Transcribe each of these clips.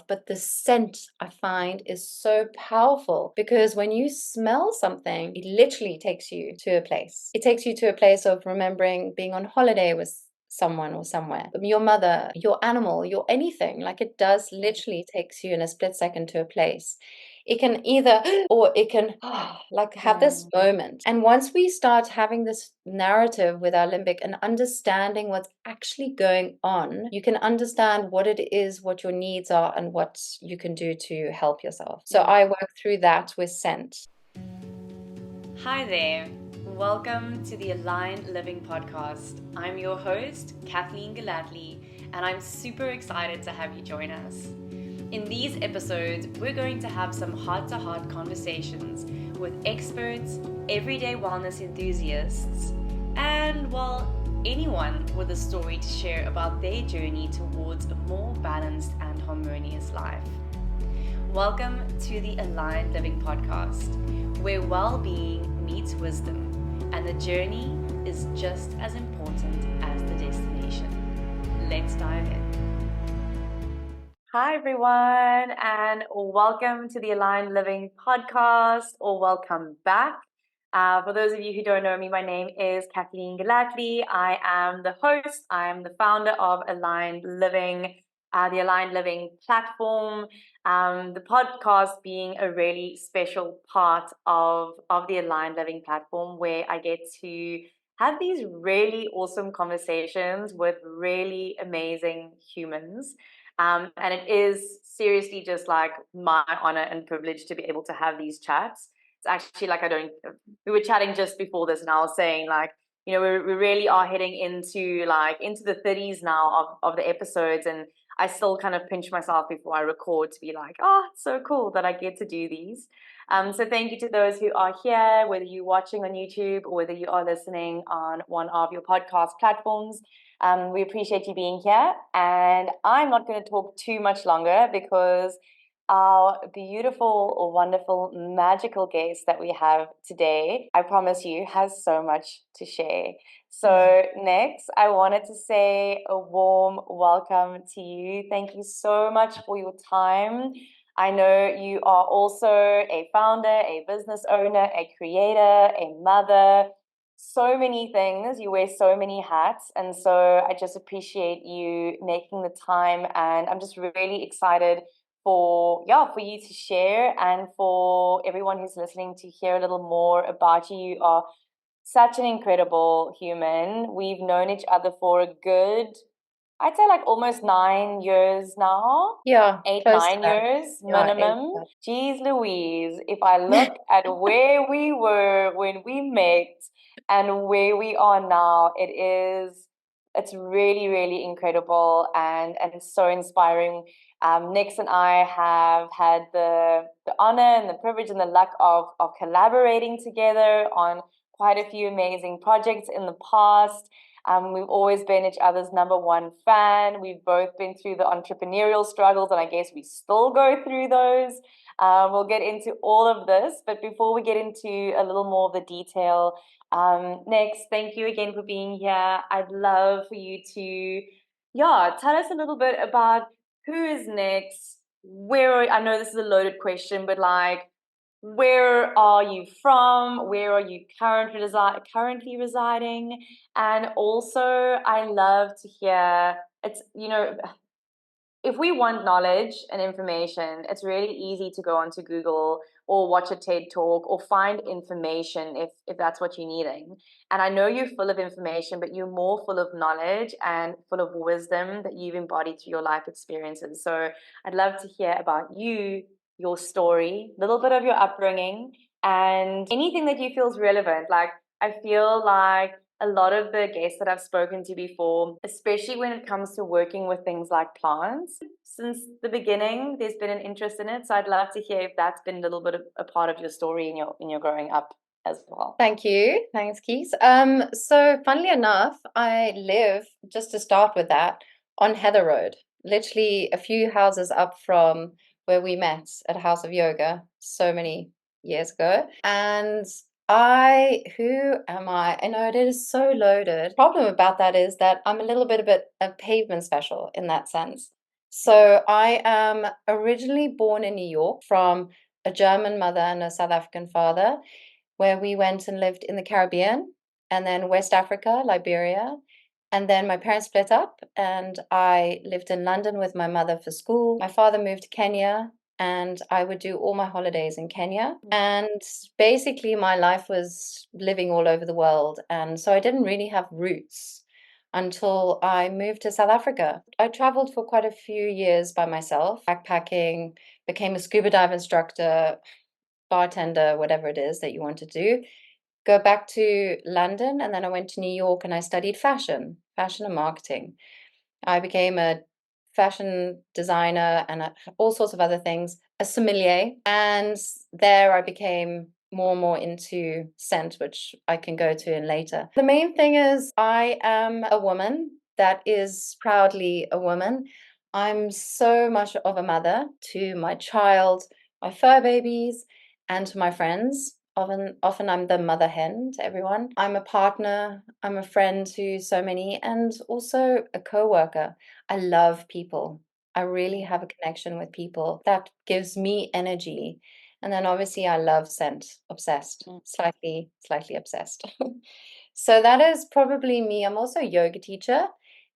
but the scent I find is so powerful because when you smell something, it literally takes you to a place. It takes you to a place of remembering being on holiday with someone or somewhere, your mother, your animal, your anything. Like it does literally takes you in a split second to a place. It can either, or it can like have this moment. And once we start having this narrative with our limbic and understanding what's actually going on, you can understand what it is, what your needs are, and what you can do to help yourself. So I work through that with scent. Hi there. Welcome to the Aligned Living Podcast. I'm your host, Kathleen Galatly, and I'm super excited to have you join us. In these episodes, we're going to have some heart-to-heart conversations with experts, everyday wellness enthusiasts, and, well, anyone with a story to share about their journey towards a more balanced and harmonious life. Welcome to the Aligned Living Podcast, where well-being meets wisdom, and the journey is just as important as the destination. Let's dive in. Hi, everyone, and welcome to the Aligned Living Podcast, or welcome back. For those of you who don't know me, my name is Kathleen Galatly. I am the host. I am the founder of Aligned Living, the Aligned Living platform. The podcast being a really special part of the Aligned Living platform, where I get to have these really awesome conversations with really amazing humans. And it is seriously just like my honor and privilege to be able to have these chats. It's actually like we were chatting just before this, and I was saying, like, we really are heading into the 30s now of the episodes, and I still kind of pinch myself before I record to be like, oh, it's so cool that I get to do these. So thank you to those who are here, whether you're watching on YouTube or whether you are listening on one of your podcast platforms. We appreciate you being here, and I'm not going to talk too much longer because our beautiful, wonderful, magical guest that we have today, I promise you, has so much to share. So next, I wanted to say a warm welcome to you. Thank you so much for your time. I know you are also a founder, a business owner, a creator, a mother, so many things. You wear so many hats. And so I just appreciate you making the time. And I'm just really excited for you to share, and for everyone who's listening to hear a little more about you. You are such an incredible human. We've known each other for a good, I'd say, like almost 9 years now. Yeah, 8-9 years minimum. Geez Louise, if I look at where we were when we met and where we are now, it's really, really incredible and so inspiring. Nix and I have had the honor and the privilege and the luck of collaborating together on quite a few amazing projects in the past. We've always been each other's number one fan. We've both been through the entrepreneurial struggles, and I guess we still go through those. We'll get into all of this, but before we get into a little more of the detail, Nix, thank you again for being here. I'd love for you to, tell us a little bit about who is Nix. I know this is a loaded question, but like, where are you from? Where are you currently residing? And also, I love to hear, if we want knowledge and information, it's really easy to go onto Google or watch a TED talk or find information if that's what you're needing. And I know you're full of information, but you're more full of knowledge and full of wisdom that you've embodied through your life experiences. So I'd love to hear about you, your story, a little bit of your upbringing, and anything that you feel is relevant. Like, I feel like a lot of the guests that I've spoken to before, especially when it comes to working with things like plants, since the beginning, there's been an interest in it. So I'd love to hear if that's been a little bit of a part of your story in your growing up as well. Thank you. Thanks, Keith. So funnily enough, I live, just to start with that, on Heather Road, literally a few houses up from where we met at House of Yoga so many years ago. And who am I? I know it is so loaded. Problem about that is that I'm a little bit of a pavement special in that sense. So I am originally born in New York from a German mother and a South African father, where we went and lived in the Caribbean and then West Africa, Liberia. And then my parents split up, and I lived in London with my mother for school. My father moved to Kenya, and I would do all my holidays in Kenya. And basically, my life was living all over the world. And so I didn't really have roots until I moved to South Africa. I traveled for quite a few years by myself, backpacking, became a scuba dive instructor, bartender, whatever it is that you want to do. Go back to London, and then I went to New York and I studied fashion and marketing. I became a fashion designer and all sorts of other things, a sommelier. And there I became more and more into scent, which I can go to in later. The main thing is I am a woman that is proudly a woman. I'm so much of a mother to my child, my fur babies, and to my friends. Often I'm the mother hen to everyone. I'm a partner, I'm a friend to so many, and also a co-worker. I love people. I really have a connection with people. That gives me energy. And then obviously I love scent, obsessed, slightly obsessed. So that is probably me. I'm also a yoga teacher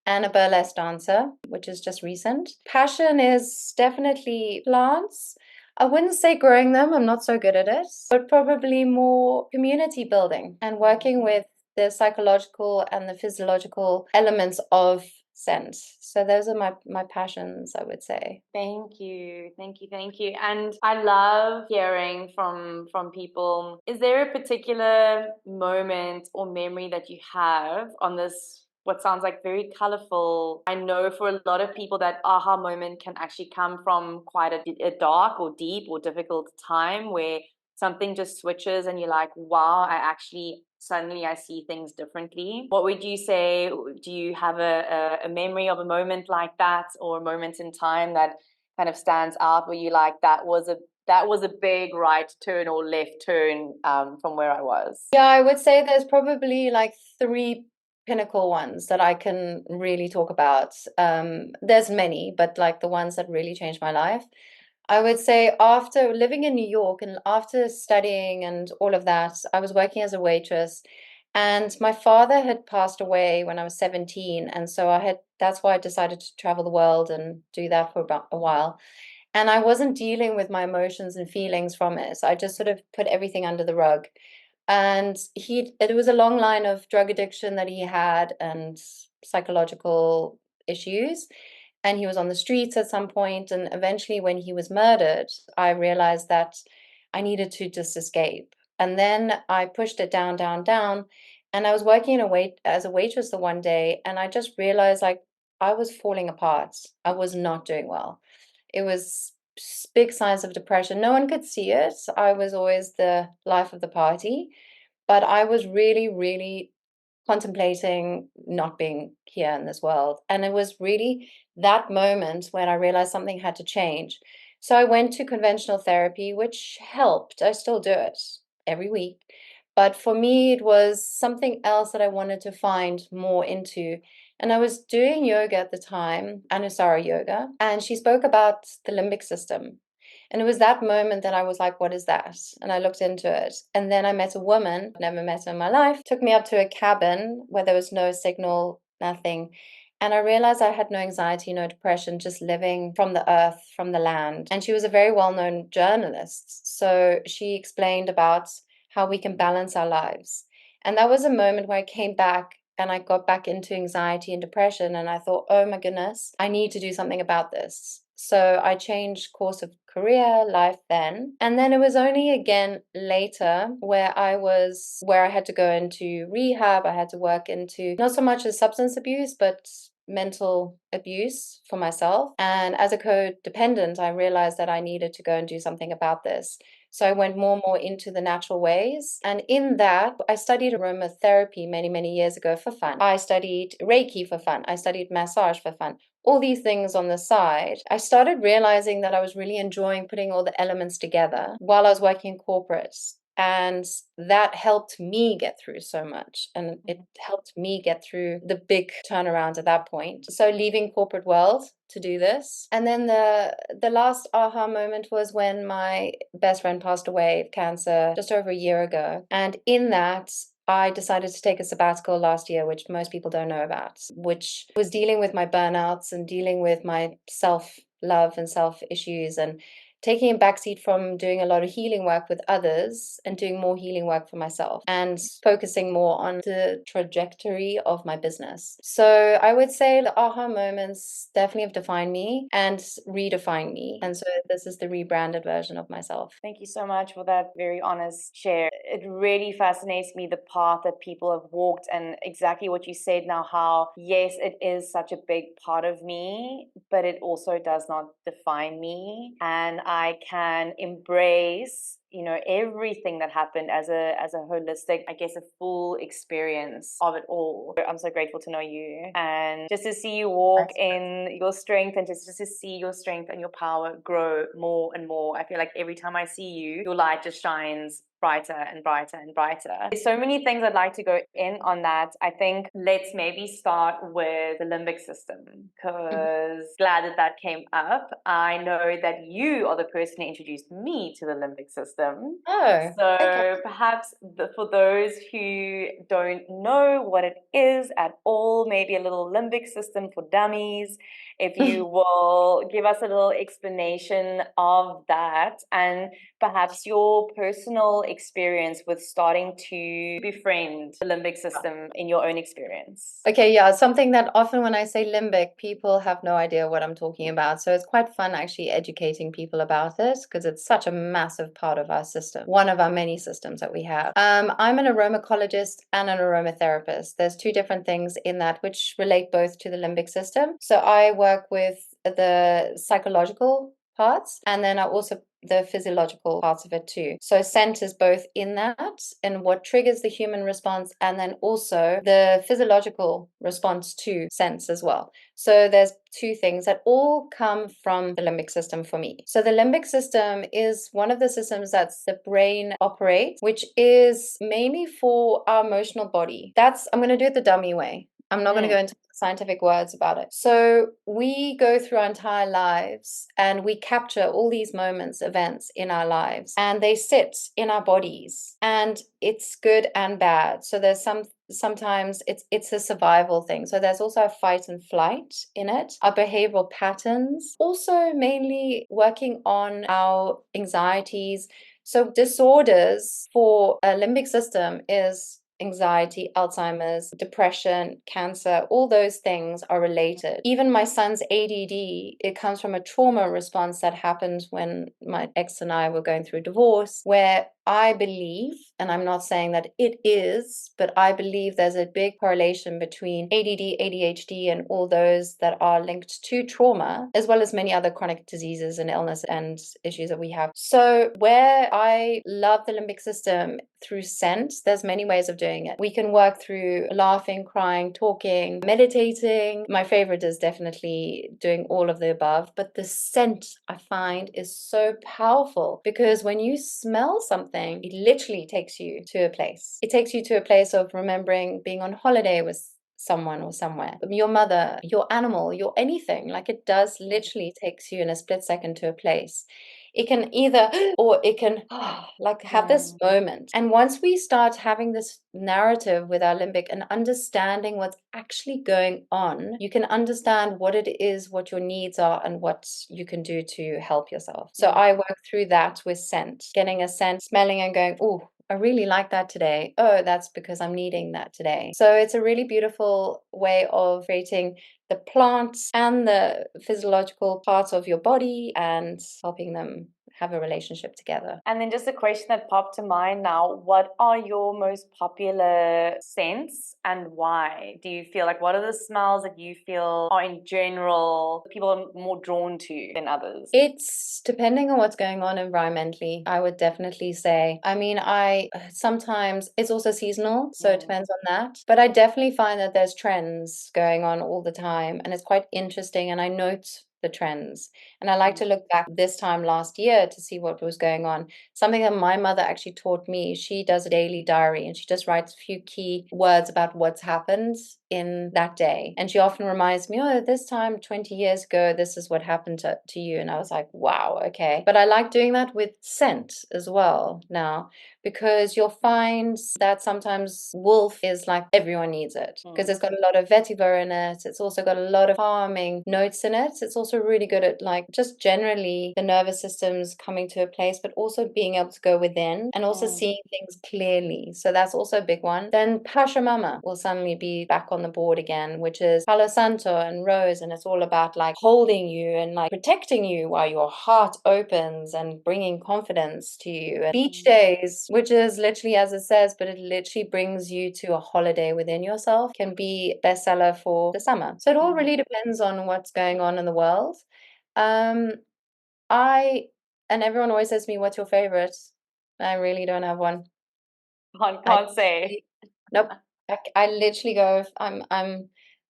and a burlesque dancer, which is just recent. Passion is definitely plants. I wouldn't say growing them, I'm not so good at it, but probably more community building and working with the psychological and the physiological elements of scent. So those are my passions, I would say. Thank you, thank you, thank you. And I love hearing from people. Is there a particular moment or memory that you have on this? What sounds like very colorful. I know for a lot of people that aha moment can actually come from quite a dark or deep or difficult time where something just switches and you're like, wow, I actually suddenly I see things differently. What would you say? Do you have a memory of a moment like that, or a moment in time that kind of stands out where you like that was a big right turn or left turn from where I was? Yeah, I would say there's probably like three pinnacle ones that I can really talk about. There's many, but like the ones that really changed my life. I would say after living in New York and after studying and all of that, I was working as a waitress, and my father had passed away when I was 17, and so that's why I decided to travel the world and do that for about a while. And I wasn't dealing with my emotions and feelings from it. So I just sort of put everything under the rug. And it was a long line of drug addiction that he had and psychological issues. And he was on the streets at some point. And eventually, when he was murdered, I realized that I needed to just escape. And then I pushed it down, down, down. And I was working as a waitress the one day, and I just realized like I was falling apart. I was not doing well. It was big signs of depression. No one could see it. I was always the life of the party, but I was really, really contemplating not being here in this world. And it was really that moment when I realized something had to change. So I went to conventional therapy, which helped. I still do it every week. But for me, it was something else that I wanted to find more into. And I was doing yoga at the time, Anusara yoga, and she spoke about the limbic system. And it was that moment that I was like, what is that? And I looked into it. And then I met a woman, never met her in my life, took me up to a cabin where there was no signal, nothing. And I realized I had no anxiety, no depression, just living from the earth, from the land. And she was a very well known journalist. So she explained about how we can balance our lives. And that was a moment where I came back and I got back into anxiety and depression. And I thought, oh my goodness, I need to do something about this. So I changed course of career, life then. And then it was only again later where I had to go into rehab. I had to work into not so much as substance abuse, but mental abuse for myself. And as a codependent, I realized that I needed to go and do something about this. So I went more and more into the natural ways. And in that, I studied aromatherapy many, many years ago for fun. I studied Reiki for fun. I studied massage for fun. All these things on the side. I started realizing that I was really enjoying putting all the elements together while I was working in corporates. And that helped me get through so much. And it helped me get through the big turnaround at that point. So leaving corporate world to do this. And then the last aha moment was when my best friend passed away of cancer just over a year ago. And in that, I decided to take a sabbatical last year, which most people don't know about, which was dealing with my burnouts and dealing with my self love and self issues, and taking a backseat from doing a lot of healing work with others and doing more healing work for myself and focusing more on the trajectory of my business. So I would say the aha moments definitely have defined me and redefined me. And so this is the rebranded version of myself. Thank you so much for that very honest share. It really fascinates me the path that people have walked, and exactly what you said now, how yes, it is such a big part of me, but it also does not define me. And I can embrace, you know, everything that happened as a holistic, I guess, a full experience of it all. I'm so grateful to know you, and just to see you walk in your strength, and just to see your strength and your power grow more and more. I feel like every time I see you, your light just shines brighter and brighter and brighter. There's so many things I'd like to go in on that. I think let's maybe start with the limbic system, because glad that that came up. I know that you are the person who introduced me to the limbic system. Oh, okay. So perhaps for those who don't know what it is at all, maybe a little limbic system for dummies, if you will give us a little explanation of that, and perhaps your personal experience with starting to befriend the limbic system in your own experience. Okay, yeah, something that often when I say limbic, people have no idea what I'm talking about. So it's quite fun actually educating people about it because it's such a massive part of our system, one of our many systems that we have. I'm an aromacologist and an aromatherapist. There's two different things in that which relate both to the limbic system. So I work with the psychological parts, and then I also the physiological parts of it too. So scent is both in that and what triggers the human response, and then also the physiological response to sense as well. So there's two things that all come from the limbic system for me. So the limbic system is one of the systems that's the brain operates, which is mainly for our emotional body. I'm going to do it the dummy way. I'm not going to go into scientific words about it. So we go through our entire lives and we capture all these moments, events in our lives, and they sit in our bodies, and it's good and bad. So there's sometimes it's a survival thing. So there's also a fight and flight in it. Our behavioral patterns, also mainly working on our anxieties. So disorders for a limbic system is anxiety, Alzheimer's, depression, cancer, all those things are related. Even my son's ADD, it comes from a trauma response that happened when my ex and I were going through a divorce, where I believe, and I'm not saying that it is, but I believe there's a big correlation between ADD, ADHD, and all those that are linked to trauma, as well as many other chronic diseases and illness and issues that we have. So where I love the limbic system through scent, there's many ways of doing it. We can work through laughing, crying, talking, meditating. My favorite is definitely doing all of the above, but the scent I find is so powerful because when you smell something, it literally takes you to a place. It takes you to a place of remembering being on holiday with someone or somewhere, your mother, your animal, your anything. Like it does literally takes you in a split second to a place. It can either, or it can like have this moment. And once we start having this narrative with our limbic and understanding what's actually going on, you can understand what it is, what your needs are, and what you can do to help yourself. So I work through that with scent, getting a scent, smelling and going, oh, I really like that today. Oh, that's because I'm needing that today. So it's a really beautiful way of creating the plants and the physiological parts of your body and helping them have a relationship together. And then just a question that popped to mind now, what are your most popular scents and why? Do you feel like, what are the smells that you feel are in general people are more drawn to than others? It's depending on what's going on environmentally, I would definitely say. I mean, I sometimes it's also seasonal, so it depends on that. But I definitely find that there's trends going on all the time, and it's quite interesting. And I note the trends. And I like to look back this time last year to see what was going on. Something that my mother actually taught me, she does a daily diary and she just writes a few key words about what's happened in that day. And she often reminds me, oh, this time 20 years ago, this is what happened to you. And I was like, wow, okay. But I like doing that with scent as well now, because you'll find that sometimes wolf is like everyone needs it because it's got a lot of vetiver in it. It's also got a lot of calming notes in it. It's also really good at like just generally the nervous system's coming to a place, but also being able to go within and also seeing things clearly. So that's also a big one. Then Pachamama will suddenly be back on the board again, which is Palo Santo and Rose, and it's all about like holding you and like protecting you while your heart opens and bringing confidence to you. And beach days, which is literally as it says, but it literally brings you to a holiday within yourself, can be bestseller for the summer. So it all really depends on what's going on in the world. Um, I and everyone always says to me, "What's your favorite?" I really don't have one. I Can't say. nope. I literally go,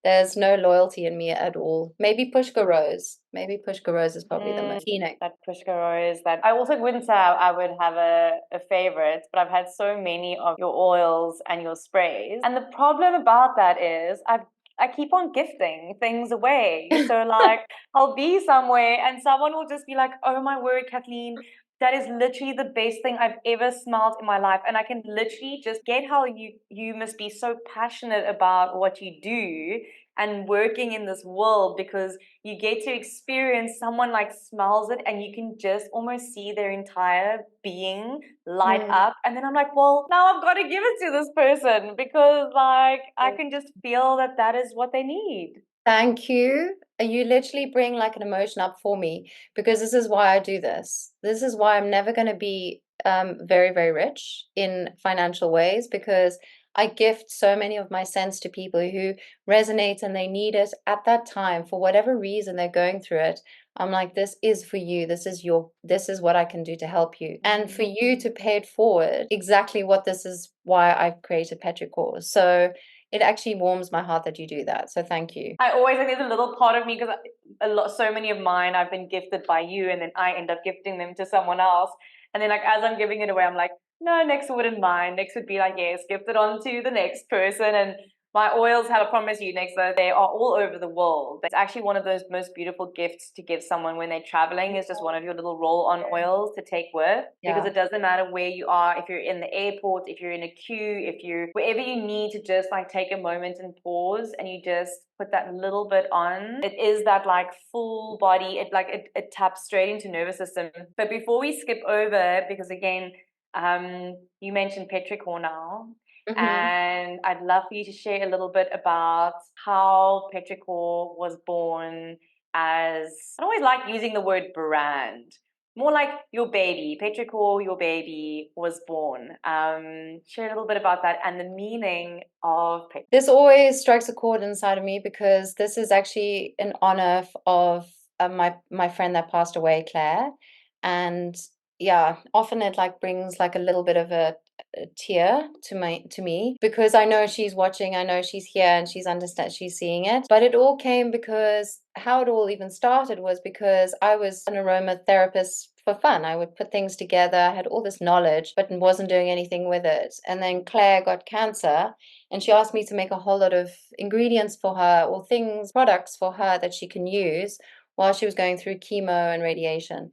there's no loyalty in me at all. Maybe Pushka Rose. Maybe Pushka Rose is probably the most scenic. That Pushka Rose, that I also wouldn't say I would have a favorite, but I've had so many of your oils and your sprays. And the problem about that is I keep on gifting things away. So like I'll be somewhere and someone will just be like, oh my word, Kathleen, that is literally the best thing I've ever smelled in my life. And I can literally just get how you must be so passionate about what you do and working in this world, because you get to experience someone like smells it and you can just almost see their entire being light up. And then I'm like, well, now I've got to give it to this person because like I can just feel that that is what they need. Thank you. You literally bring like an emotion up for me because this is why I do this. This is why I'm never going to be very, very rich in financial ways, because I gift so many of my scents to people who resonate and they need it at that time for whatever reason they're going through it. I'm like, this is for you. This is what I can do to help you. And for you to pay it forward, exactly what this is why I've created Petrichor. So it actually warms my heart that you do that. So thank you. I always think there's a little part of me because so many of mine I've been gifted by you, and then I end up gifting them to someone else. And then like as I'm giving it away, I'm like, no, next wouldn't mind. Next would be like, yes, gift it on to the next person. And my oils, I promise you, next they are all over the world. It's actually one of those most beautiful gifts to give someone when they're traveling, is just one of your little roll-on oils to take with, because it doesn't matter where you are, if you're in the airport, if you're in a queue, if you're wherever you need to just like take a moment and pause and you just put that little bit on. It is that like full body, it taps straight into nervous system. But before we skip over, because again, you mentioned petrichor now, and I'd love for you to share a little bit about how petrichor was born as, I don't always like using the word brand, more like your baby, petrichor, your baby was born. Share a little bit about that and the meaning of petrichor. This always strikes a chord inside of me because this is actually in honor of my friend that passed away, Claire. And yeah, often it like brings like a little bit of a tear to me because I know she's watching, I know she's here and she's seeing it. But it all came because how it all even started was because I was an aromatherapist for fun. I would put things together, I had all this knowledge, but wasn't doing anything with it. And then Claire got cancer and she asked me to make a whole lot of ingredients for her, or products for her that she can use while she was going through chemo and radiation.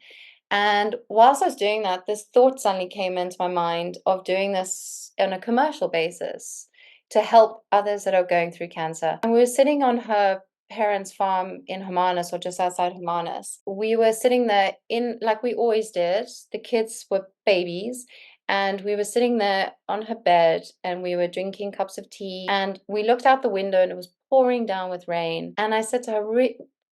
And whilst I was doing that, this thought suddenly came into my mind of doing this on a commercial basis to help others that are going through cancer. And we were sitting on her parents' farm in Hermanus, or just outside Hermanus. We were sitting there in, like we always did, the kids were babies, and we were sitting there on her bed and we were drinking cups of tea, and we looked out the window and it was pouring down with rain. And I said to her,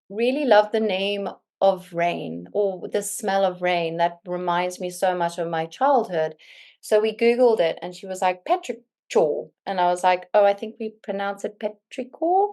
really love the name of rain, or the smell of rain. That reminds me so much of my childhood. So we Googled it and she was like, petrichor. And I was like, oh, I think we pronounce it petrichor.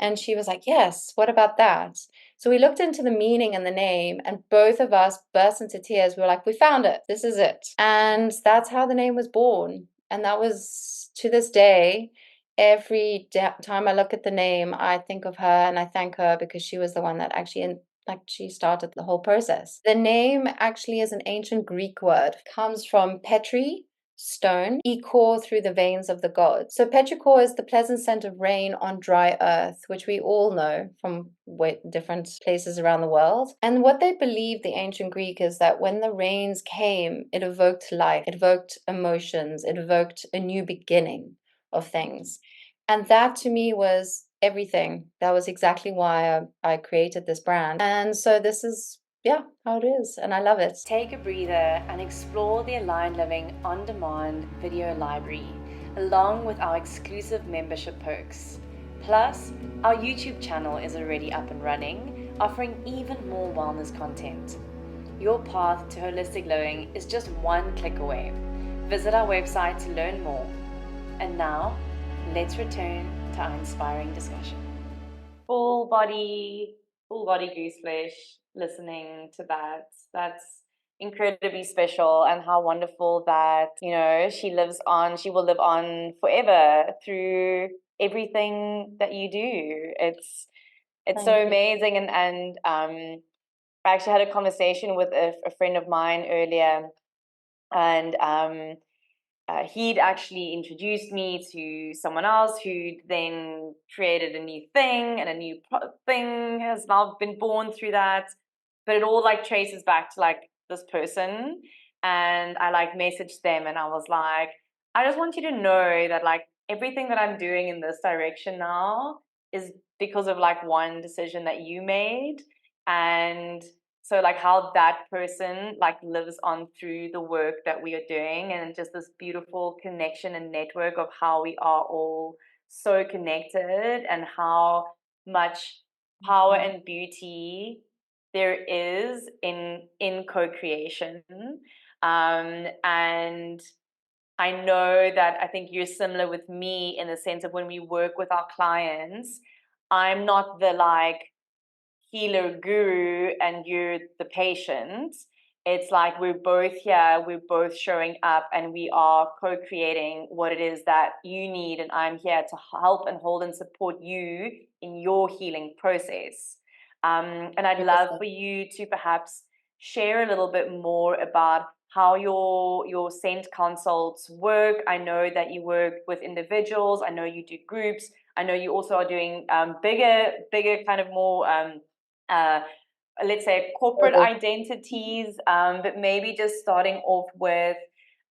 And she was like, yes, what about that? So we looked into the meaning and the name, and both of us burst into tears. We were like, we found it. This is it. And that's how the name was born. And that was, to this day, every time I look at the name, I think of her and I thank her because she was the one that actually like she started the whole process. The name actually is an ancient Greek word. It comes from petri, stone, ichor, through the veins of the gods. So petrichor is the pleasant scent of rain on dry earth, which we all know from different places around the world. And what they believed, the ancient Greek, is that when the rains came, it evoked life, it evoked emotions, it evoked a new beginning of things. And that to me was everything. That was exactly why I created this brand. And so this is, yeah, how it is. And I love it. Take a breather and explore the Aligned Living on-demand video library, along with our exclusive membership perks. Plus, our YouTube channel is already up and running, offering even more wellness content. Your path to holistic living is just one click away. Visit our website to learn more. And now, let's return to our inspiring discussion. Full body goose flesh, listening to that. That's incredibly special, and how wonderful that, she will live on forever through everything that you do. It's so amazing. And I actually had a conversation with a friend of mine earlier, and he'd actually introduced me to someone else who then created a new thing, and a new thing has now been born through that. But it all like traces back to like this person. And I like messaged them and I was like, I just want you to know that like everything that I'm doing in this direction now is because of like one decision that you made. And so like how that person like lives on through the work that we are doing, and just this beautiful connection and network of how we are all so connected, and how much power and beauty there is in co-creation. And I know that I think you're similar with me in the sense of when we work with our clients, I'm not the like healer guru and you're the patient. It's like we're both here, we're both showing up, and we are co-creating what it is that you need, and I'm here to help and hold and support you in your healing process. And I'd love for you to perhaps share a little bit more about how your scent consults work. I know that you work with individuals. I know you do groups. I know you also are doing bigger kind of more uh, let's say corporate identities, but maybe just starting off with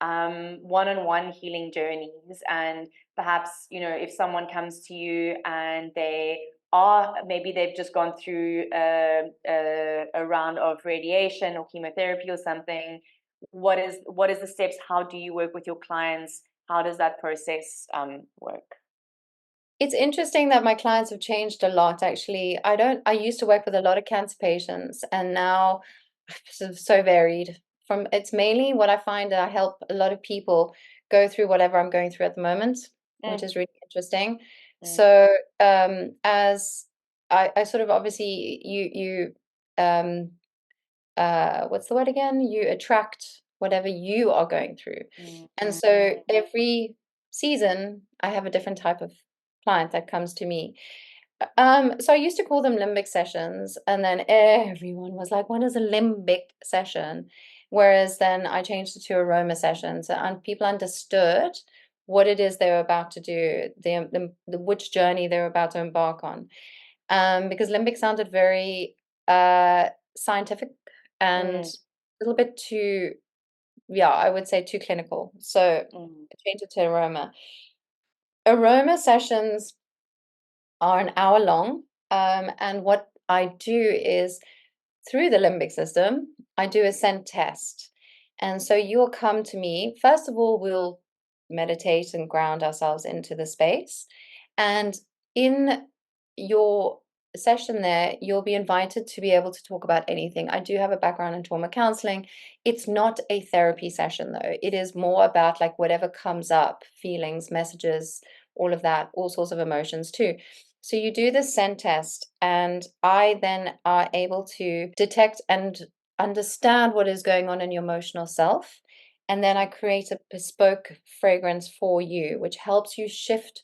one-on-one healing journeys. And perhaps, if someone comes to you and maybe they've just gone through a round of radiation or chemotherapy or something, what is the steps? How do you work with your clients? How does that process work? It's interesting that my clients have changed a lot, actually. I used to work with a lot of cancer patients, and now so varied. It's mainly what I find that I help a lot of people go through whatever I'm going through at the moment, which is really interesting. So, as I sort of obviously what's the word again? You attract whatever you are going through. And so every season I have a different type of client that comes to me. So I used to call them limbic sessions, and then everyone was like, "What is a limbic session?" Whereas then I changed it to aroma sessions, and people understood what it is they were about to do, which journey they were about to embark on. Because limbic sounded very scientific and a little bit too, yeah, I would say too clinical. So I changed it to aroma. Aroma sessions are an hour long. And what I do is through the limbic system, I do a scent test. And so you'll come to me. First of all, we'll meditate and ground ourselves into the space. And in your session there, you'll be invited to be able to talk about anything. I do have a background in trauma counseling. It's not a therapy session, though. It is more about like whatever comes up, feelings, messages, all of that, all sorts of emotions too. So you do the scent test, and I then are able to detect and understand what is going on in your emotional self. And then I create a bespoke fragrance for you, which helps you shift,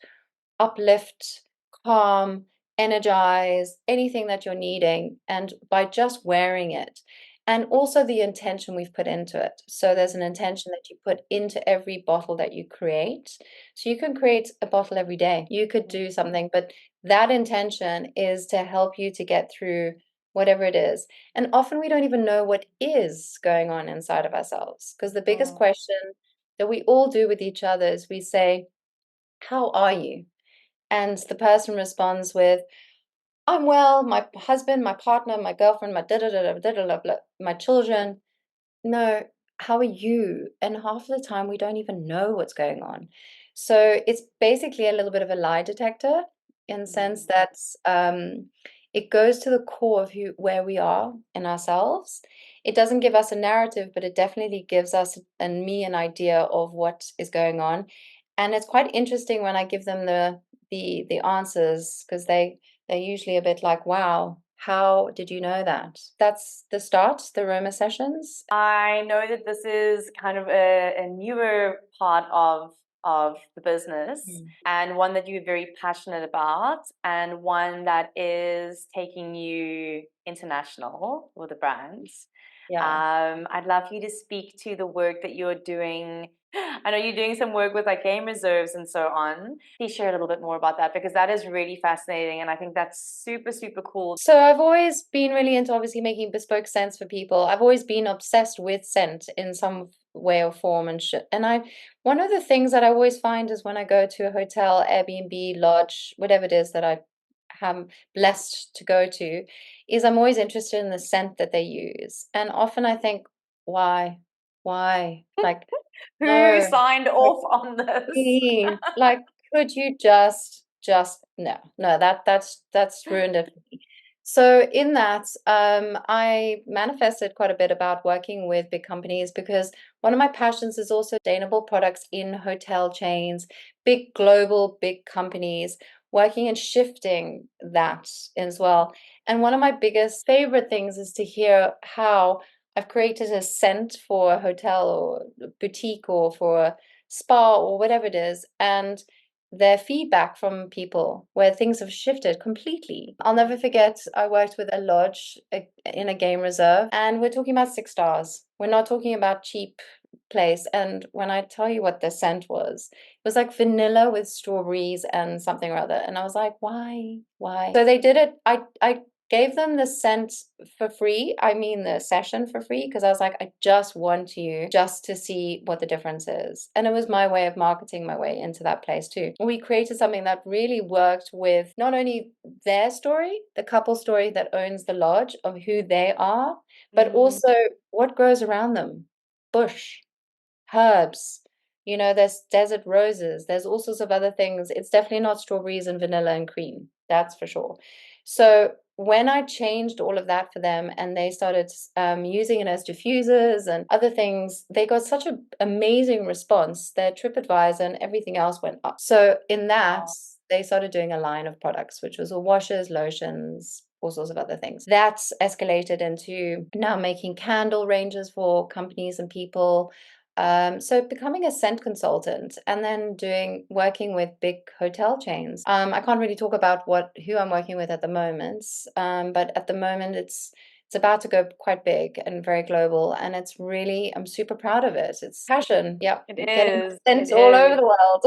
uplift, calm, energize, anything that you're needing, and by just wearing it. And also the intention we've put into it. So there's an intention that you put into every bottle that you create. So you can create a bottle every day. You could do something, but that intention is to help you to get through whatever it is. And often we don't even know what is going on inside of ourselves. Because the biggest Mm. question that we all do with each other is we say, "How are you?" And the person responds with, "I'm well, my husband, my partner, my girlfriend, my da da da da da da da, my children." No, how are you? And half of the time we don't even know what's going on. So it's basically a little bit of a lie detector in the sense Mm. that it goes to the core of where we are in ourselves. It doesn't give us a narrative, but it definitely gives us and me an idea of what is going on. And it's quite interesting when I give them the answers because they're usually a bit like, "Wow, how did you know that?" That's the start, the Roma sessions. I know that this is kind of a newer part of the business Mm. and one that you're very passionate about and one that is taking you international with the brands. Yeah. I'd love for you to speak to the work that you're doing. I know you're doing some work with like game reserves and so on. Please share a little bit more about that because that is really fascinating and I think that's super, super cool. So I've always been really into obviously making bespoke scents for people. I've always been obsessed with scent in some way or form and shit. And one of the things that I always find is when I go to a hotel, Airbnb, lodge, whatever it is that I am blessed to go to, is I'm always interested in the scent that they use. And often I think, why? Why? Like, Who no. signed off on this? Please, like, could you just no, no, that's ruined it for me. So in that, I manifested quite a bit about working with big companies because one of my passions is also sustainable products in hotel chains, big global, big companies, working and shifting that as well. And one of my biggest favorite things is to hear how I've created a scent for a hotel or a boutique or for a spa or whatever it is, and their feedback from people where things have shifted completely. I'll never forget, I worked with a lodge in a game reserve, and we're talking about 6 stars. We're not talking about cheap place. And when I tell you what the scent was, it was like vanilla with strawberries and something or other. And I was like, why? Why? So they did it. I gave them the scent for free. I mean, the session for free, because I was like, I just want you just to see what the difference is. And it was my way of marketing my way into that place too. We created something that really worked with not only their story, the couple story that owns the lodge of who they are, but Mm, also what grows around them. Bush, herbs. There's desert roses. There's all sorts of other things. It's definitely not strawberries and vanilla and cream. That's for sure. So when I changed all of that for them and they started using it as diffusers and other things, they got such an amazing response. Their TripAdvisor and everything else went up. So in that, wow. they started doing a line of products, which was all washes, lotions, all sorts of other things. That's escalated into now making candle ranges for companies and people. So becoming a scent consultant and then working with big hotel chains. I can't really talk about who I'm working with at the moment, but at the moment it's about to go quite big and very global, and I'm super proud of it. It's passion. Yep, It getting is. my It scent all over is. the world.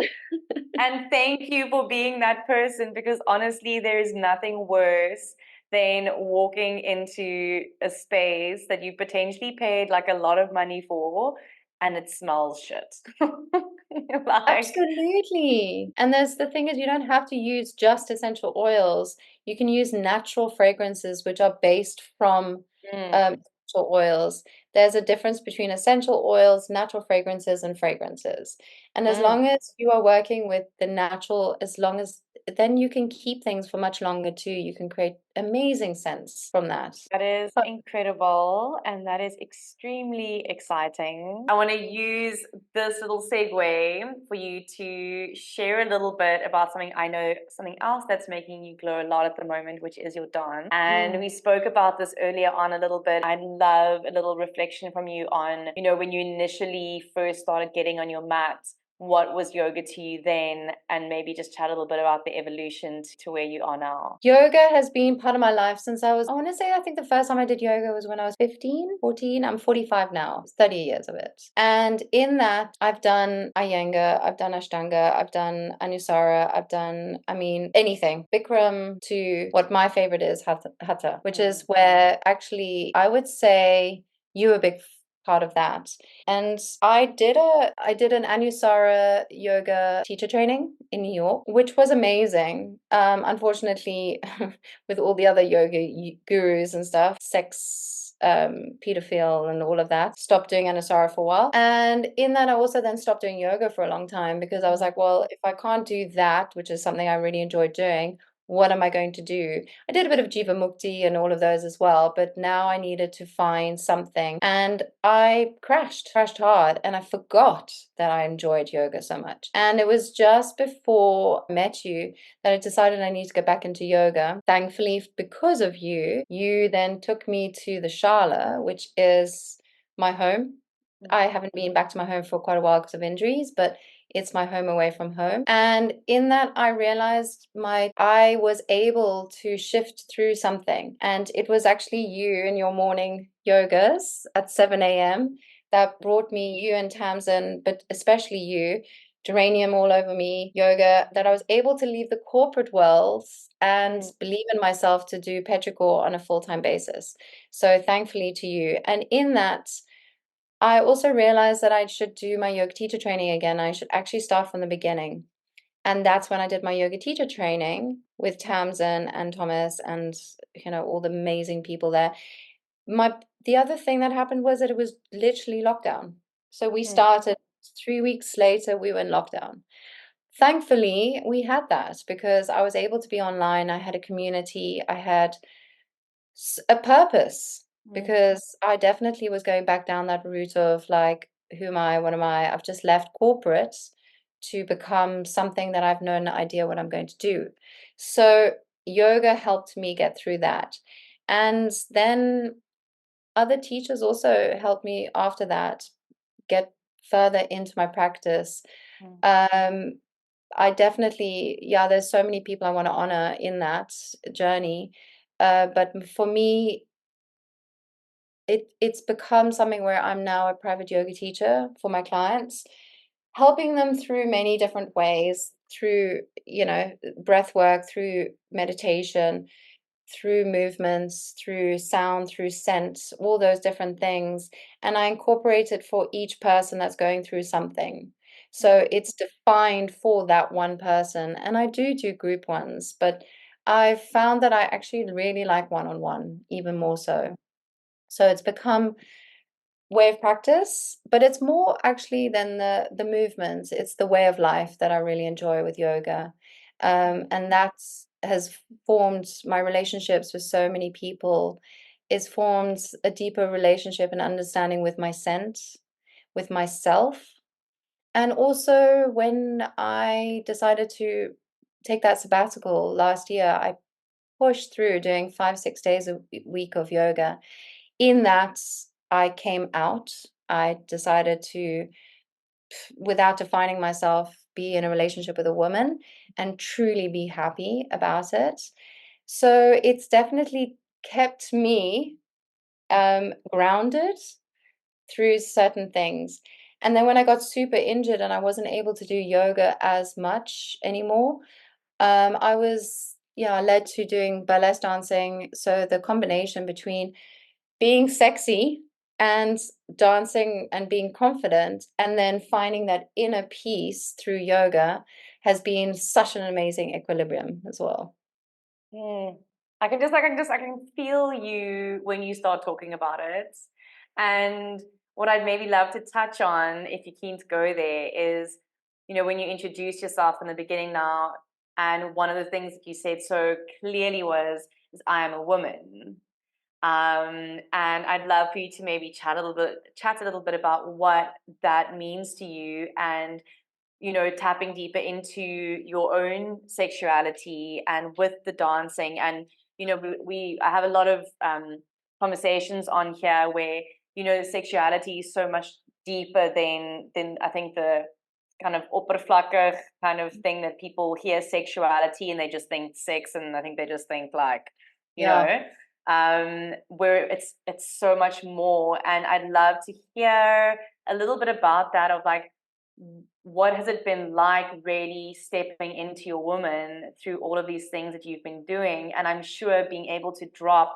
And thank you for being that person because honestly, there is nothing worse than walking into a space that you potentially paid like a lot of money for and it smells shit. Like, Absolutely. And there's the thing is you don't have to use just essential oils. You can use natural fragrances which are based from mm, essential oils. There's a difference between essential oils, natural fragrances, and fragrances. And as mm, long as you are working with the natural, as long as then you can keep things for much longer too. You can create amazing scents from that. that is But incredible and that is extremely exciting. I want to use this little segue for you to share a little bit about something I know, something else that's making you glow a lot at the moment, which is your dance. And mm, we spoke about this earlier on a little bit. I'd love a little reflection from you on, when you initially first started getting on your mat. what was yoga to you then, and maybe just chat a little bit about the evolution to where you are now. Yoga has been part of my life since I want to say, I think the first time I did yoga was when I was 15, 14. I'm 45 now. It's 30 years of it. And in that, I've done Iyengar, I've done Ashtanga, I've done Anusara, I've done, I mean, anything. Bikram to what my favorite is, Hatha, which is where actually I would say you were a big part of that. And I did an Anusara yoga teacher training in New York, which was amazing. Unfortunately, with all the other yoga gurus and stuff, sex, pedophile and all of that, stopped doing Anusara for a while. And in that, I also then stopped doing yoga for a long time because I was like, well, if I can't do that, which is something I really enjoyed doing, what am I going to do? I did a bit of Jiva Mukti and all of those as well, but now I needed to find something. And I crashed hard, and I forgot that I enjoyed yoga so much. And it was just before I met you that I decided I need to get back into yoga. Thankfully, because of you, you then took me to the Shala, which is my home. I haven't been back to my home for quite a while because of injuries, but it's my home away from home. And in that, I realized I was able to shift through something. And it was actually you in your morning yogas at 7 a.m. that brought me, you and Tamsin, but especially you, geranium all over me, yoga, that I was able to leave the corporate world and believe in myself to do petrichor on a full-time basis. So thankfully to you. And in that, I also realized that I should do my yoga teacher training again. I should actually start from the beginning. And that's when I did my yoga teacher training with Tamsin and Thomas and all the amazing people there. The other thing that happened was that it was literally lockdown. So we started 3 weeks later, we were in lockdown. Thankfully, we had that because I was able to be online. I had a community, I had a purpose because I definitely was going back down that route of like, who am I? What am I? I've just left corporate to become something that I've no idea what I'm going to do. So yoga helped me get through that. And then other teachers also helped me after that get further into my practice. Um, I definitely, yeah, there's so many people I want to honor in that journey. But for me, it's become something where I'm now a private yoga teacher for my clients, helping them through many different ways, through, breath work, through meditation, through movements, through sound, through scent, all those different things. And I incorporate it for each person that's going through something. So it's defined for that one person. And I do group ones, but I've found that I actually really like one-on-one even more so. So it's become way of practice, but it's more actually than the movements. It's the way of life that I really enjoy with yoga. And that has formed my relationships with so many people. It's formed a deeper relationship and understanding with my scent, with myself. And also when I decided to take that sabbatical last year, I pushed through doing 5, 6 days a week of yoga. In that, I came out. I decided to, without defining myself, be in a relationship with a woman and truly be happy about it. So it's definitely kept me grounded through certain things. And then when I got super injured and I wasn't able to do yoga as much anymore, I was, yeah, led to doing burlesque dancing. So the combination between being sexy and dancing and being confident and then finding that inner peace through yoga has been such an amazing equilibrium as well. I can feel you when you start talking about it. And what I'd maybe love to touch on, if you're keen to go there, is, when you introduced yourself in the beginning now, and one of the things that you said so clearly is I am a woman. And I'd love for you to maybe chat a little bit about what that means to you, and tapping deeper into your own sexuality and with the dancing. And I have a lot of conversations on here where sexuality is so much deeper than I think the kind of oppervlakkig kind of thing that people hear sexuality and they just think sex, and I think they just think like, you Yeah. know, where it's so much more. And I'd love to hear a little bit about that, of like, what has it been like really stepping into your woman through all of these things that you've been doing? And I'm sure being able to drop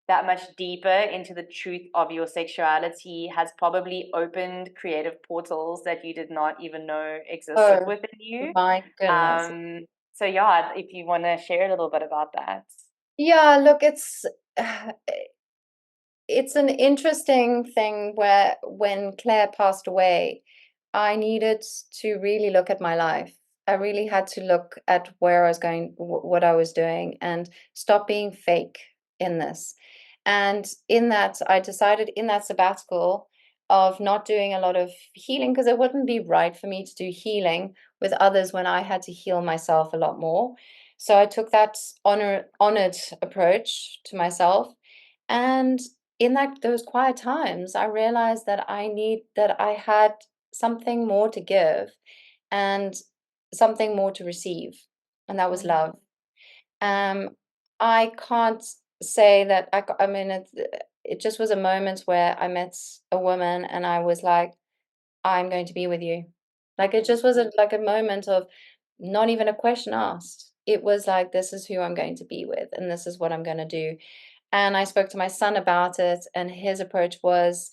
that much deeper into the truth of your sexuality has probably opened creative portals that you did not even know existed Oh within you. my goodness. So yeah, if you want to share a little bit about that. Yeah, look, it's an interesting thing where when Claire passed away, I needed to really look at my life. I really had to look at where I was going, what I was doing, and stop being fake in this. And in that, I decided in that sabbatical of not doing a lot of healing, because it wouldn't be right for me to do healing with others when I had to heal myself a lot more. So I took that honored approach to myself. And in those quiet times, I realized that I had something more to give and something more to receive, and that was Mm-hmm. love. Um, I can't say that I mean, it just was a moment where I met a woman and I was like, I'm going to be with you. Like it just was like a moment of not even a question asked. It was like, this is who I'm going to be with, and this is what I'm going to do. And I spoke to my son about it, and his approach was,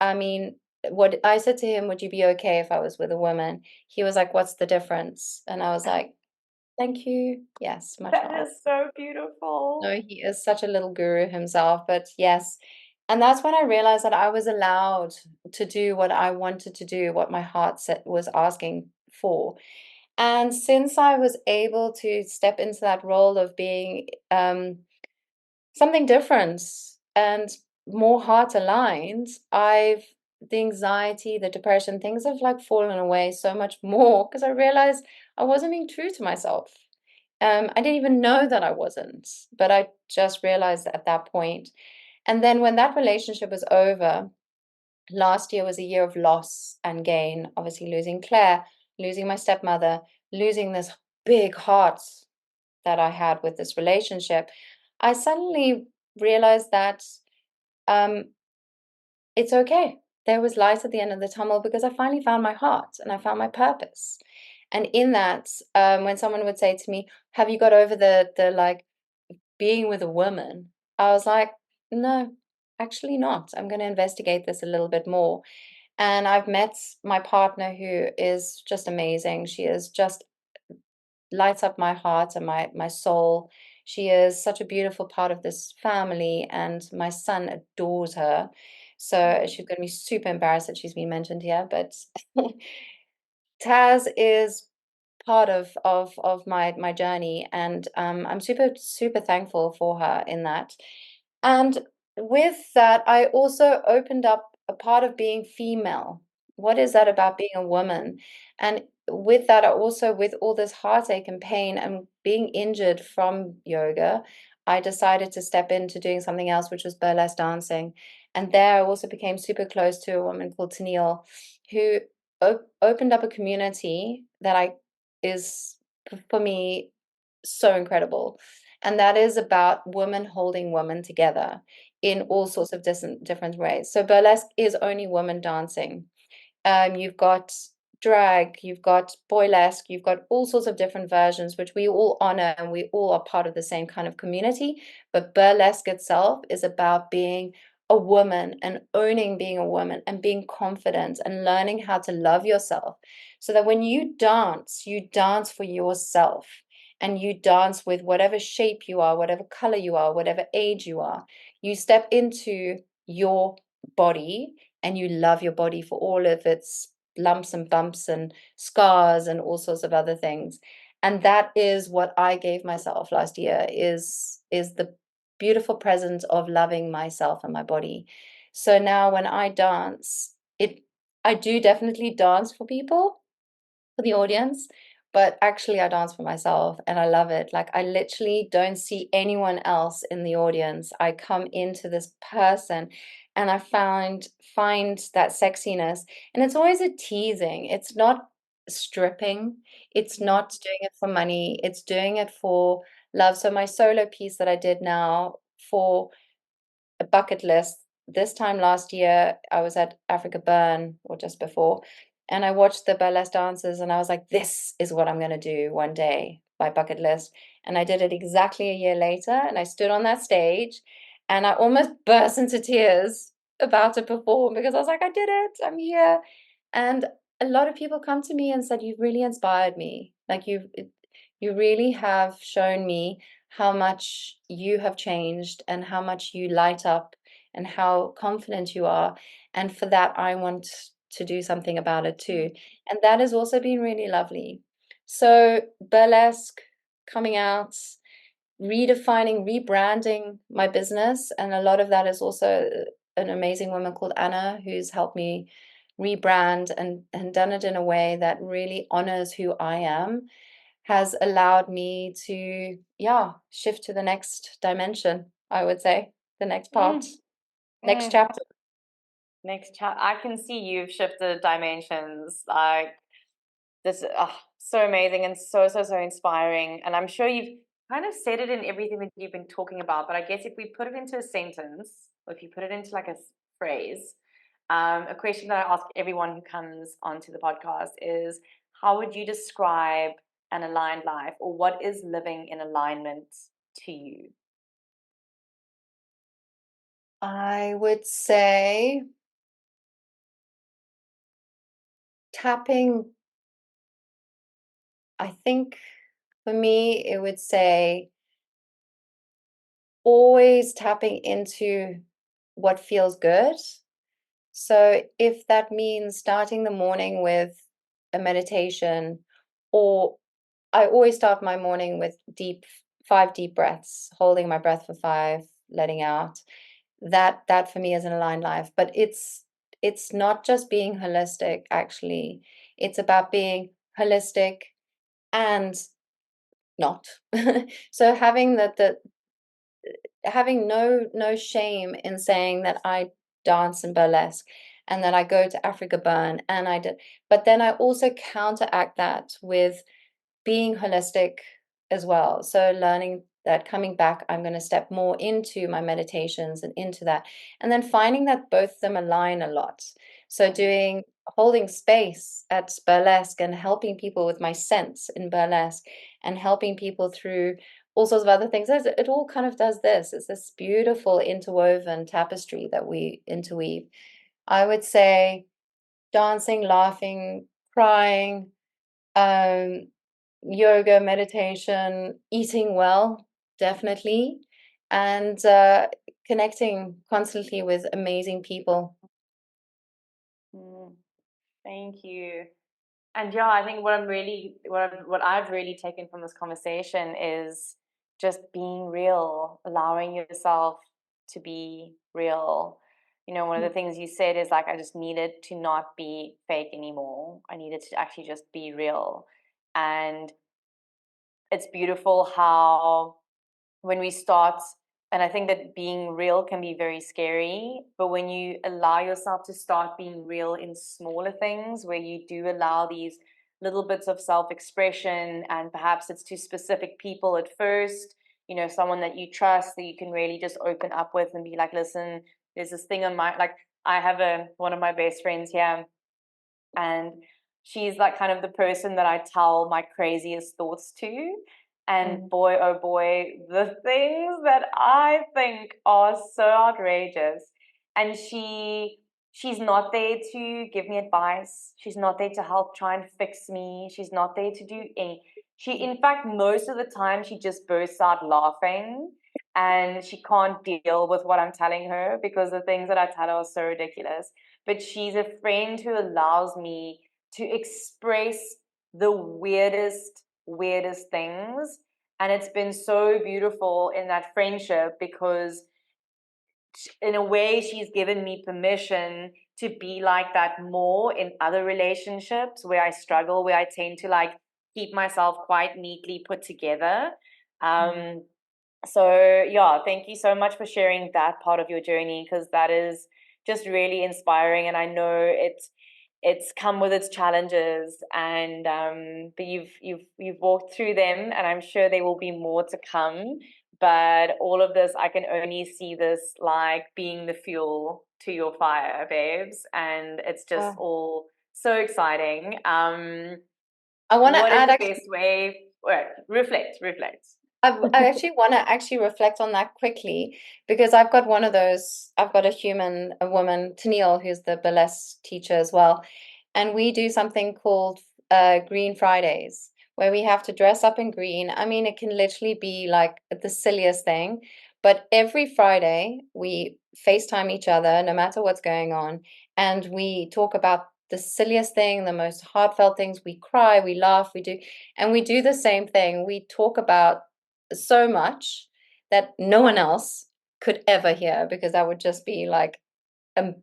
I mean, what I said to him, would you be okay if I was with a woman? He was like, what's the difference? And I was like, thank you. Yes, much That love. is so beautiful. No, he is such a little guru himself, but yes. And that's when I realized that I was allowed to do what I wanted to do, what my heart was asking for. And since I was able to step into that role of being something different and more heart aligned, the anxiety, the depression, things have like fallen away so much more because I realized I wasn't being true to myself. I didn't even know that I wasn't, but I just realized at that point. And then when that relationship was over, last year was a year of loss and gain, obviously losing Claire, losing my stepmother, losing this big heart that I had with this relationship. I suddenly realized that um, it's okay. There was light at the end of the tunnel because I finally found my heart and I found my purpose. And in that, when someone would say to me, "Have you got over the like being with a woman?" I was like, "No, actually not. I'm going to investigate this a little bit more." And I've met my partner who is just amazing. She is just lights up my heart and my soul. She is such a beautiful part of this family, and my son adores her. So she's going to be super embarrassed that she's been mentioned here, but Taz is part of my journey, and I'm super thankful for her in that. And with that, I also opened up a part of being female. What is that about being a woman? And with that, I also, with all this heartache and pain and being injured from yoga, I decided to step into doing something else, which was burlesque dancing. And there I also became super close to a woman called Tennille, who opened up a community that I is for me so incredible. And that is about women holding women together in all sorts of different ways. So burlesque is only women dancing. You've got drag, you've got boylesque, you've got all sorts of different versions, which we all honor and we all are part of the same kind of community. But burlesque itself is about being a woman and owning being a woman and being confident and learning how to love yourself. So that when you dance for yourself and you dance with whatever shape you are, whatever color you are, whatever age you are. You step into your body and you love your body for all of its lumps and bumps and scars and all sorts of other things. And that is what I gave myself last year is the beautiful present of loving myself and my body. So now when I dance, I do definitely dance for people, for the audience, but actually I dance for myself and I love it. Like I literally don't see anyone else in the audience. I come into this person and I find that sexiness, and it's always a teasing. It's not stripping. It's Mm. not doing it for money. It's doing it for love. So my solo piece that I did now for a bucket list. This time last year, I was at Africa Burn or just before, and I watched the burlesque dancers, and I was like, this is what I'm going to do one day, my bucket list. And I did it exactly a year later, and I stood on that stage, and I almost burst into tears about to perform because I was like, I did it, I'm here. And a lot of people come to me and said, you've really inspired me. Like you really have shown me how much you have changed and how much you light up and how confident you are. And for that, I want to do something about it too. And that has also been really lovely. So, burlesque coming out, redefining, rebranding my business. And a lot of that is also an amazing woman called Anna who's helped me rebrand and done it in a way that really honors who I am, has allowed me to, yeah, shift to the next dimension, I would say, the next part, Mm. next Mm. chapter. Next chat, I can see you've shifted dimensions. Like this, so amazing and so inspiring. And I'm sure you've kind of said it in everything that you've been talking about. But I guess if we put it into a sentence, or if you put it into like a phrase, a question that I ask everyone who comes onto the podcast is, how would you describe an aligned life, or what is living in alignment to you? I would say tapping, I think for me, it would say always tapping into what feels good. So if that means starting the morning with a meditation, or I always start my morning with 5 deep breaths, holding my breath for 5, letting out. That for me is an aligned life. But it's not just being holistic, actually. It's about being holistic and not. So having the having no shame in saying that I dance in burlesque and that I go to Africa Burn and I did, but then I also counteract that with being holistic as well. So learning that coming back, I'm going to step more into my meditations and into that. And then finding that both of them align a lot. So doing holding space at burlesque and helping people with my sense in burlesque and helping people through all sorts of other things. It all kind of does this. It's this beautiful interwoven tapestry that we interweave. I would say dancing, laughing, crying, um, yoga, meditation, eating well, definitely, and connecting constantly with amazing people. Mm, thank you. And yeah, I think what I've really taken from this conversation is just being real, allowing yourself to be real. You know, one of the things you said is like, I just needed to not be fake anymore. I needed to actually just be real. And it's beautiful how when we start, and I think that being real can be very scary, but when you allow yourself to start being real in smaller things, where you do allow these little bits of self-expression, and perhaps it's to specific people at first, you know, someone that you trust that you can really just open up with and be like, listen, there's this thing on my, like, I have one of my best friends here, and she's like kind of the person that I tell my craziest thoughts to. And Mm, boy, oh boy, the things that I think are so outrageous. And she's not there to give me advice. She's not there to help try and fix me. She's not there to do any. She, in fact, most of the time, she just bursts out laughing, and she can't deal with what I'm telling her because the things that I tell her are so ridiculous. But she's a friend who allows me to express the weirdest things. And it's been so beautiful in that friendship because, in a way, she's given me permission to be like that more in other relationships where I struggle, where I tend to like keep myself quite neatly put together. mm. Um, so, yeah, thank you so much for sharing that part of your journey, because that is just really inspiring. And I know it's come with its challenges, and but you've walked through them, and I'm sure there will be more to come. But all of this, I can only see this like being the fuel to your fire, babes, and it's just Oh, all so exciting. I want to What is add the actually. best way? Well, reflect. I actually want to actually reflect on that quickly because I've got one of those. I've got a woman, Tennille, who's the burlesque teacher as well, and we do something called Green Fridays, where we have to dress up in green. I mean, it can literally be like the silliest thing, but every Friday we FaceTime each other, no matter what's going on, and we talk about the silliest thing, the most heartfelt things. We cry, we laugh, we do, and we do the same thing. We talk about so much that no one else could ever hear because that would just be like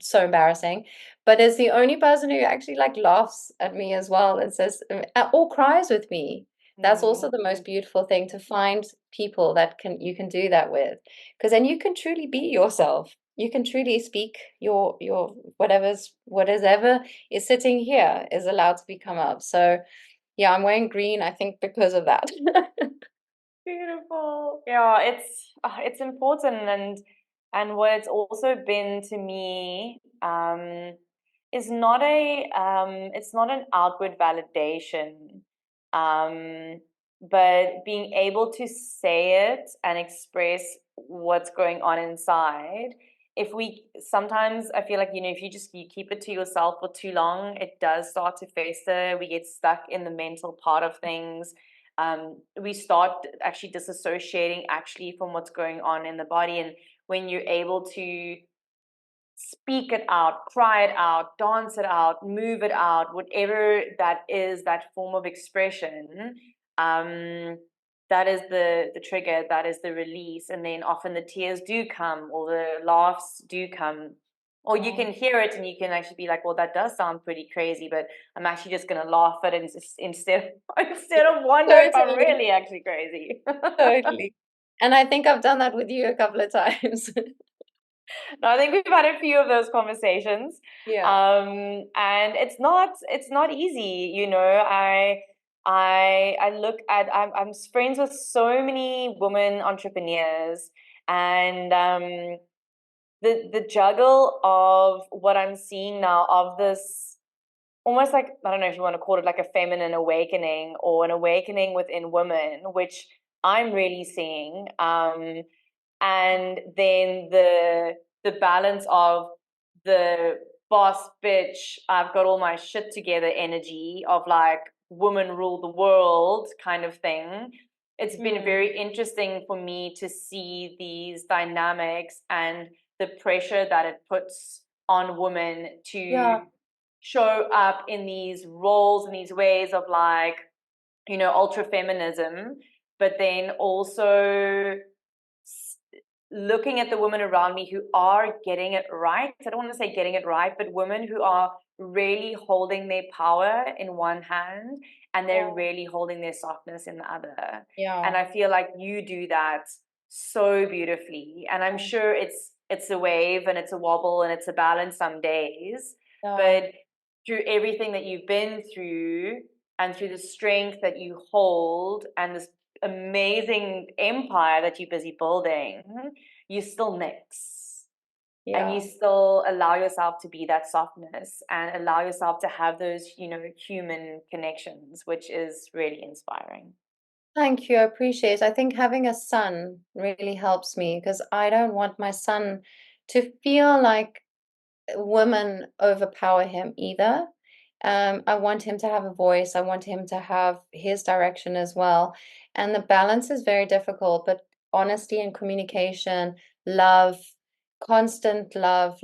so embarrassing. But it's the only person who actually like laughs at me as well and says or cries with me. That's also Mm. the most beautiful thing to find people that can you can do that with because then you can truly be yourself. You can truly speak your whatever is sitting here is allowed to become up. So yeah, I'm wearing green, I think because of that. Beautiful. Yeah, it's important, and what it's also been to me is not a it's not an outward validation, but being able to say it and express what's going on inside. If we sometimes I feel like, if you keep it to yourself for too long, it does start to fester. We get stuck in the mental part of things. We start actually disassociating actually from what's going on in the body. And when you're able to speak it out, cry it out, dance it out, move it out, whatever that is, that form of expression, that is the trigger, that is the release. And then often the tears do come, or the laughs do come, or you Oh, can hear it and you can actually be like, well, that does sound pretty crazy, but I'm actually just going to laugh at it instead yeah, instead of wonder if I'm totally, really actually crazy. totally. And I think I've done that with you a couple of times. No, I think we've had a few of those conversations, Yeah. and it's not easy. I look at I'm friends with so many women entrepreneurs, and the juggle of what I'm seeing now of this almost like, I don't know if you want to call it like a feminine awakening or an awakening within women, which I'm really seeing. And then the balance of the boss bitch, I've got all my shit together energy of like woman rule the world kind of thing. It's been Hmm. very interesting for me to see these dynamics and the pressure that it puts on women to Yeah. show up in these roles and these ways of like, ultra feminism, but then also looking at the women around me who are getting it right. I don't want to say getting it right, but women who are really holding their power in one hand and they're Oh, really holding their softness in the other. And yeah. I feel like you do that so beautifully. And I'm Oh, sure it's a wave and it's a wobble and it's a balance some days, yeah. but through everything that you've been through and through the strength that you hold and this amazing empire that you're busy building, you still mix and you Yeah. still allow yourself to be that softness and allow yourself to have those, human connections, which is really inspiring. Thank you. I appreciate it. I think having a son really helps me because I don't want my son to feel like women overpower him either. I want him to have a voice. I want him to have his direction as well. And the balance is very difficult, but honesty and communication, love, constant love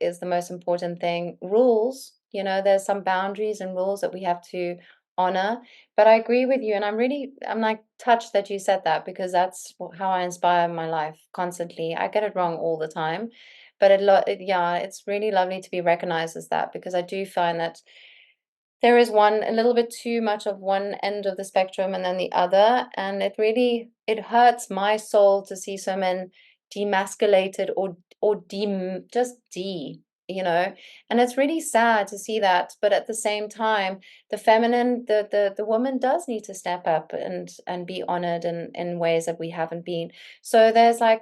is the most important thing. Rules, there's some boundaries and rules that we have to honor. But I agree with you, and I'm like touched that you said that because that's how I inspire my life constantly. I get it wrong all the time, but yeah, it's really lovely to be recognized as that because I do find that there is a little bit too much of one end of the spectrum and then the other, and it hurts my soul to see so men demasculated or just and it's really sad to see that. But at the same time, the feminine, the woman does need to step up and be honored in ways that we haven't been. So there's like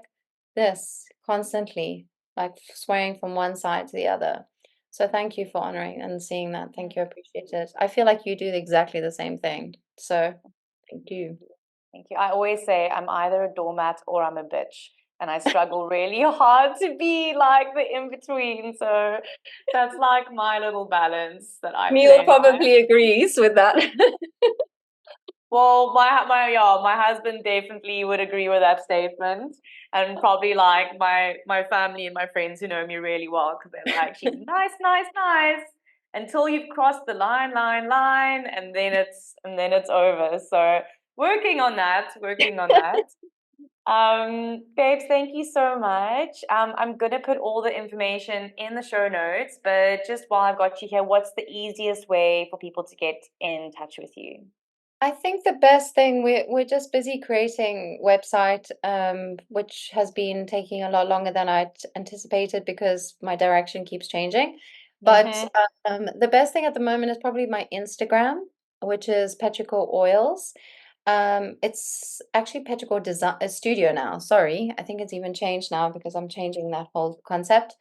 this constantly, like swaying from one side to the other. So thank you for honoring and seeing that. Thank you. I appreciate it. I feel like you do exactly the same thing. So thank you. Thank you. I always say I'm either a doormat or I'm a bitch. And I struggle really hard to be like the in-between. So that's like my little balance that I Neil play my. probably agrees with that. Well, my husband definitely would agree with that statement, and probably like my family and my friends who know me really well, because they're like, she's nice, nice, nice, until you've crossed the line, and then it's over. So working on that, working on that. Babes, thank you so much. I'm gonna put all the information in the show notes, but just while I've got you here, what's the easiest way for people to get in touch with you? I think the best thing, we're just busy creating website, which has been taking a lot longer than I'd anticipated because my direction keeps changing. But Mm-hmm. the best thing at the moment is probably my Instagram, which is Petrichor Oils. It's actually Petrichor Design Studio now. Sorry, I think it's even changed now because I'm changing that whole concept.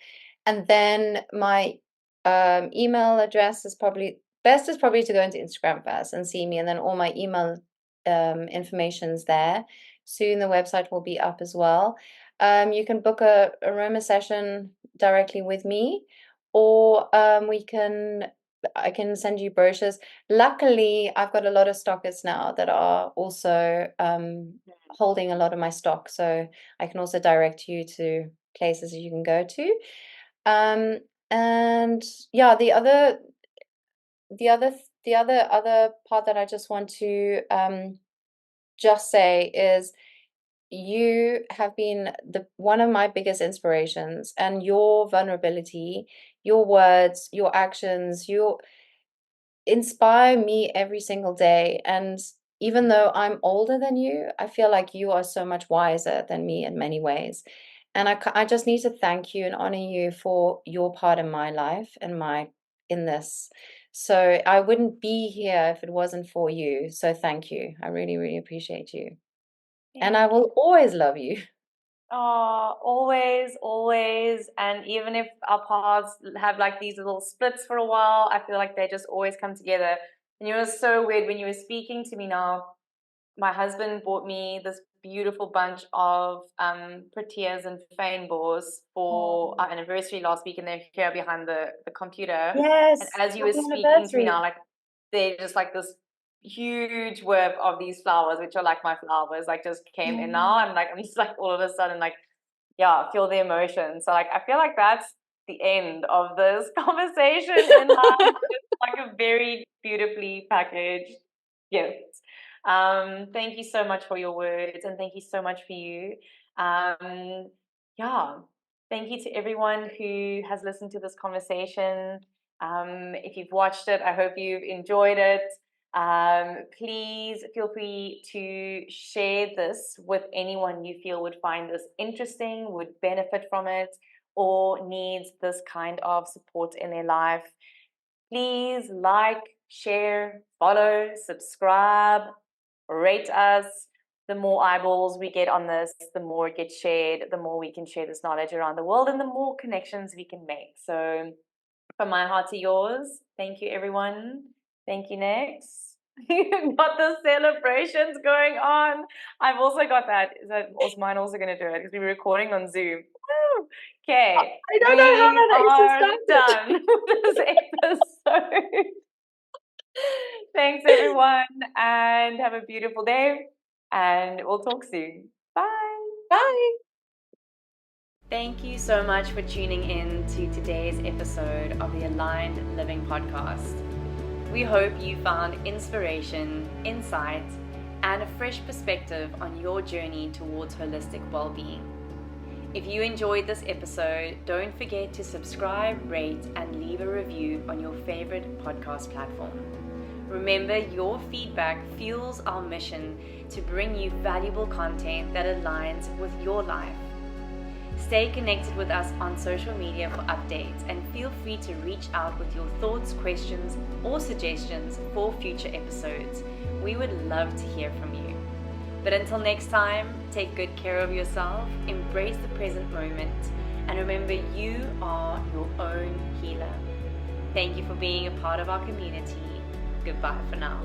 And then my email address is probably best is probably to go into Instagram first and see me, and then all my email information's there. Soon the website will be up as well. You can book a aroma session directly with me, or I can send you brochures. Luckily, I've got a lot of stockers now that are also holding a lot of my stock, so I can also direct you to places you can go to. Um, and yeah, the other part that I just want to just say is you have been the one of my biggest inspirations, and your vulnerability, your words, your actions, you inspire me every single day. And even though I'm older than you, I feel like you are so much wiser than me in many ways. And I just need to thank you and honor you for your part in my life and in this. So I wouldn't be here if it wasn't for you. So thank you. I really, really appreciate you. And I Thank you. will always love you. Oh, always, always. And even if our paths have like these little splits for a while, I feel like they just always come together. And it was so weird when you were speaking to me now. My husband bought me this beautiful bunch of proteas and fynbos for Oh, our anniversary last week, and they're here behind the computer. And yes, as you were happy speaking to me anniversary. now, like they're just like this huge web of these flowers, which are like my flowers, like just came in now. Oh. And like I'm just like all of a sudden like, yeah, feel the emotion. So like I feel like that's the end of this conversation in life. It's like a very beautifully packaged gift. Thank you so much for your words, and thank you so much for you. Yeah, thank you to everyone who has listened to this conversation. If you've watched it, I hope you've enjoyed it. Please feel free to share this with anyone you feel would find this interesting, would benefit from it, or needs this kind of support in their life. Please like, share, follow, subscribe, rate us. The more eyeballs we get on this, the more it gets shared, the more we can share this knowledge around the world, and the more connections we can make. So, from my heart to yours, thank you, everyone. Thank you, Nex. You've got the celebrations going on. I've also got that. Is that also mine also going to do it? Because we're recording on Zoom. Woo! Okay, I don't know how we that are is done with this episode. Thanks, everyone, and have a beautiful day. And we'll talk soon. Bye. Bye. Thank you so much for tuning in to today's episode of the Aligned Living Podcast. We hope you found inspiration, insight, and a fresh perspective on your journey towards holistic well-being. If you enjoyed this episode, don't forget to subscribe, rate, and leave a review on your favorite podcast platform. Remember, your feedback fuels our mission to bring you valuable content that aligns with your life. Stay connected with us on social media for updates, and feel free to reach out with your thoughts, questions, or suggestions for future episodes. We would love to hear from you. But until next time, take good care of yourself, embrace the present moment, and remember you are your own healer. Thank you for being a part of our community. Goodbye for now.